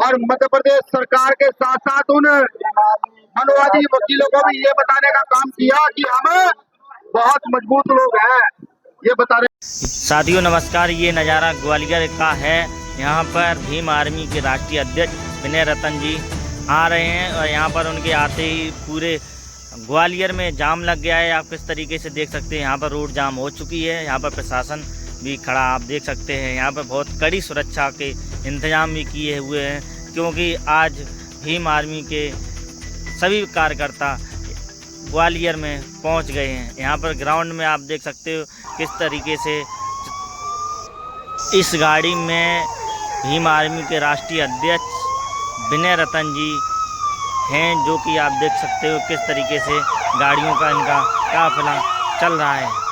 और मध्य प्रदेश सरकार के साथ साथ उन मानववादी वकीलों को भी ये बताने का काम किया कि हम बहुत मजबूत लोग हैं, ये बता रहे। साथियों नमस्कार, ये नज़ारा ग्वालियर का है। यहाँ पर भीम आर्मी के राष्ट्रीय अध्यक्ष विनय रतन जी आ रहे हैं और यहाँ पर उनके आते ही पूरे ग्वालियर में जाम लग गया है। आप किस तरीके से देख सकते हैं, यहाँ पर रोड जाम हो चुकी है। यहाँ पर प्रशासन भी खड़ा आप देख सकते हैं। यहाँ पर बहुत कड़ी सुरक्षा के इंतजाम भी किए हुए हैं, क्योंकि आज भीम आर्मी के सभी कार्यकर्ता ग्वालियर में पहुंच गए हैं। यहाँ पर ग्राउंड में आप देख सकते हो किस तरीके से इस गाड़ी में भीम आर्मी के राष्ट्रीय अध्यक्ष विनय रतन जी हैं, जो कि आप देख सकते हो किस तरीके से गाड़ियों का इनका काफिला चल रहा है।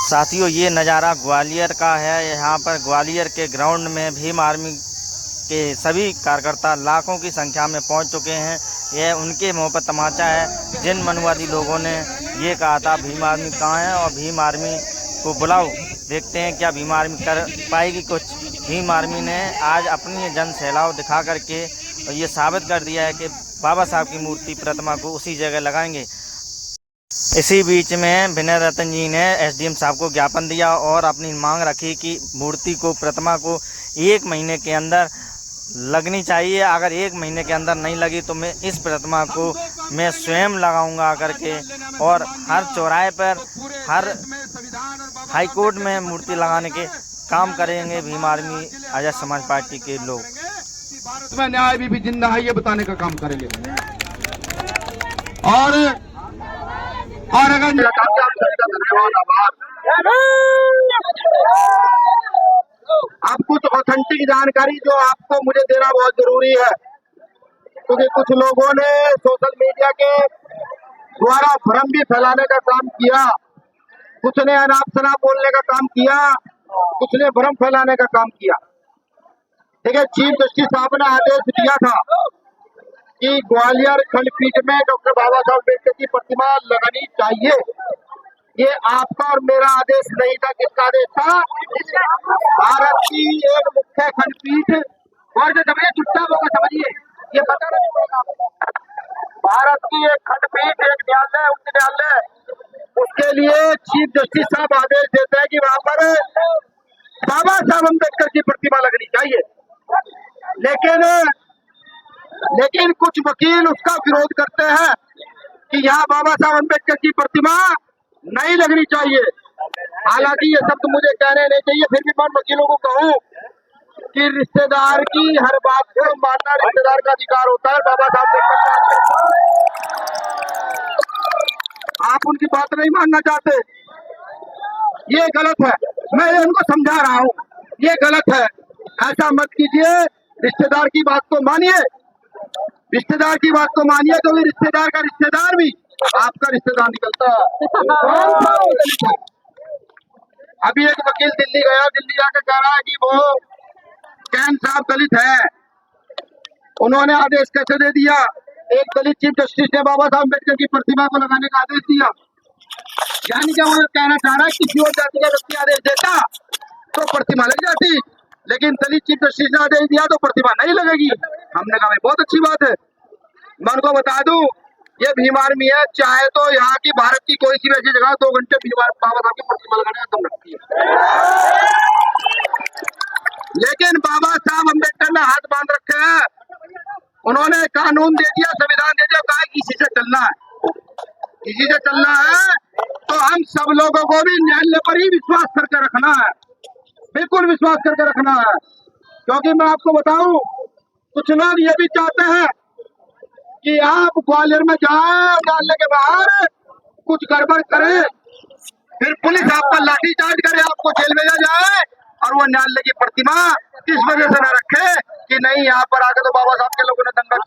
साथियों ये नज़ारा ग्वालियर का है। यहाँ पर ग्वालियर के ग्राउंड में भीम आर्मी के सभी कार्यकर्ता लाखों की संख्या में पहुँच चुके हैं। यह उनके मुँह पर तमाचा है। जिन मनुवादी लोगों ने ये कहा था भीम आर्मी कहाँ है और भीम आर्मी को बुलाओ, देखते हैं क्या भीम आर्मी कर पाएगी कुछ। भीम आर्मी ने आज अपनी जन सैलाव दिखा करके और ये साबित कर दिया है कि बाबा साहब की मूर्ति प्रतिमा को उसी जगह लगाएंगे। इसी बीच में विनय रतन जी ने एसडीएम साहब को ज्ञापन दिया और अपनी मांग रखी कि मूर्ति को प्रतिमा को 1 महीने के अंदर लगनी चाहिए। अगर 1 महीने के अंदर नहीं लगी तो मैं इस प्रतिमा को मैं स्वयं लगाऊंगा आकर के, और हर चौराहे पर हर हाई कोर्ट में मूर्ति लगाने के काम करेंगे भीम आर्मी आजाद समाज पार्टी के लोग। भारत में न्याय भी जिंदा है, ये बताने का काम करेंगे। और अगर धन्यवाद आभार। अब कुछ ऑथेंटिक जानकारी जो आपको मुझे देना बहुत जरूरी है, क्योंकि कुछ लोगों ने सोशल मीडिया के द्वारा भ्रम भी फैलाने का काम किया, कुछ ने अनाप शनाप बोलने का काम किया, कुछ ने भ्रम फैलाने का काम किया। देखिए, चीफ जस्टिस साहब ने आदेश दिया था कि ग्वालियर खंडपीठ में डॉक्टर बाबा साहब अम्बेडकर की प्रतिमा लगानी चाहिए। ये आपका और मेरा आदेश नहीं था। किसका आदेश था? भारत की एक मुख्य खंडपीठ, और जो जब चुपचाप होगा समझिए, ये पता नहीं पड़ेगा। भारत की एक खंडपीठ, एक न्यायालय, उच्च न्यायालय, उसके लिए चीफ जस्टिस साहब आदेश देते हैं कि वहां पर बाबा साहब अम्बेडकर की प्रतिमा लगनी चाहिए। लेकिन कुछ वकील उसका विरोध करते हैं कि यहाँ बाबा साहब अम्बेडकर की प्रतिमा नहीं लगनी चाहिए। हालांकि ये शब्द मुझे कहने नहीं चाहिए, फिर भी मैं वकीलों को कहूँ कि रिश्तेदार की हर बात को मानना रिश्तेदार का अधिकार होता है। बाबा साहब आप उनकी बात नहीं मानना चाहते, ये गलत है। मैं उनको समझा रहा हूँ, ये गलत है, ऐसा मत कीजिए। रिश्तेदार की बात को मानिए, रिश्तेदार की बात को मानिए, तो भी रिश्तेदार का रिश्तेदार भी आपका रिश्तेदार निकलता है। अभी एक वकील दिल्ली गया, दिल्ली जाकर कह रहा है कि वो कैन साहब दलित है। उन्होंने आदेश कैसे दे दिया? एक दलित चीफ जस्टिस ने बाबा साहब अम्बेडकर की प्रतिमा को लगाने का आदेश दिया। यानी कि वो कहना चाह रहा है कि किसी और जाति का व्यक्ति आदेश देता तो प्रतिमा लग जाती, लेकिन दलित चीफ जस्टिस ने आदेश दिया तो प्रतिमा नहीं लगेगी। हमने कहा बहुत अच्छी बात है। मैं उनको बता दूं, ये भीम आर्मी है, चाहे तो यहाँ की भारत की कोई सी ऐसी जगह 2 घंटे बाबा साहब की प्रतिमा लगाने का दम रखती है, लेकिन बाबा साहब अम्बेडकर ने हाथ बांध रखे हैं। उन्होंने कानून दे दिया, संविधान दे दिया, कहा इसी से चलना है, इसी से चलना है। तो हम सब लोगों को भी न्यायालय पर ही विश्वास करके रखना है, बिल्कुल विश्वास करके रखना है। क्योंकि मैं आपको बताऊं, कुछ लोग ये भी चाहते हैं कि आप ग्वालियर में जाए, न्यायालय के बाहर कुछ गड़बड़ करें, फिर पुलिस आप पर लाठीचार्ज करे, आपको जेल भेजा जाए, और वो न्यायालय की प्रतिमा किस वजह से न रखे कि नहीं यहाँ पर आकर तो बाबा साहब के लोगों ने दंगा